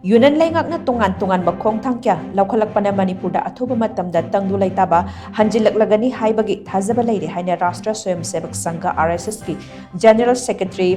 Yunan LEINGAK na tungan-tunganba khongthang kya LOUKHATPANA Manipur Da Athuba Matamda Tangdu Leitaba Hanjillaklagani Haiba Thajaba Leire HAINA RASHTRIYA SWAYAMSEVAK SANGH RSS ki General Secretary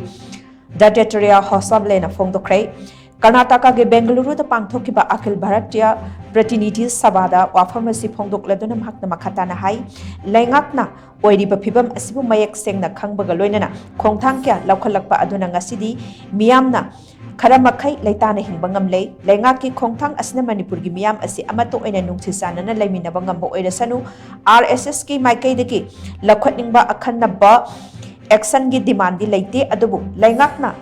Dattetreya Hosabale na PHONGDORAKLI Karnataka ke Bengaluru da pangthokiba Akhil Bharatiya Pratinidhi Sabada wafam asi phongdokladuna mahakna makhatana hai LEINGAK na oiriba phibam asibu mayak sengna khangbaga loinana khongthang kya LOUKHATLAKPA aduna ngasidi miyamna khara makhai leitana hingba ngamlei LEINGAK ki khongthang asna Manipur gi miyam asi amato oina nungthisana na laiminaba ngamba oirasanu RSS ki maikai deki lakhatningba akhanna action gi demand di leite adubu LEINGAK na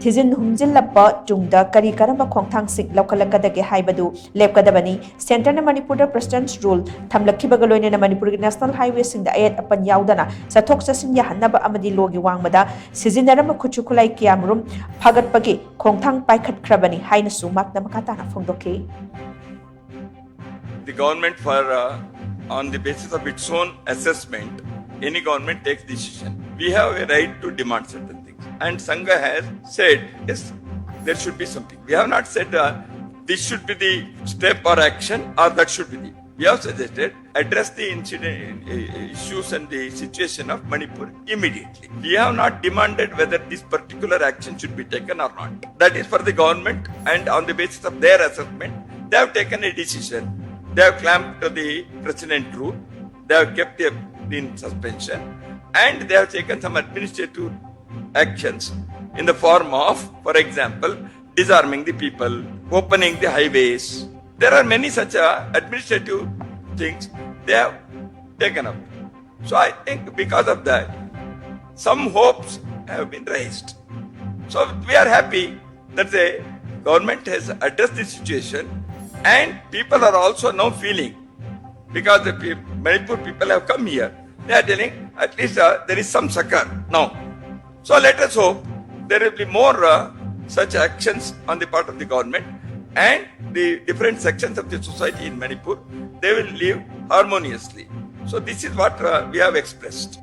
Thizin humjillapa chungda kari karamba khongthang sing LOUKHATLAKADAGE haibadu lepkadabani center na Manipur da president's rule thamlakhibaga loina na Manipur gi national highway sing da ayat apan yaudana sathok sasin ya hanaba amadi logi wangmada sizinarama khuchukulai kiamrum phagatpagi khongthang paikhatkrabani haina su makna makatana phongdokhi. The government on the basis of its own assessment, any government takes decision. We have a right to demand certain things. And Sangha has said, yes, there should be something. We have not said this should be the step or action or that should be the. We have suggested address the incident issues and the situation of Manipur immediately. We have not demanded whether this particular action should be taken or not. That is for the government, and on the basis of their assessment, they have taken a decision. They have clamped to the president rule. They have kept him in suspension, and they have taken some administrative actions in the form of, for example, disarming the people, opening the highways. There are many such administrative things they have taken up. So I think because of that, some hopes have been raised. So we are happy that the government has addressed the situation, and people are also now feeling, because the Manipur people have come here, they are telling at least there is some succor now. So let us hope there will be more such actions on the part of the government, and the different sections of the society in Manipur, they will live harmoniously. So this is what we have expressed.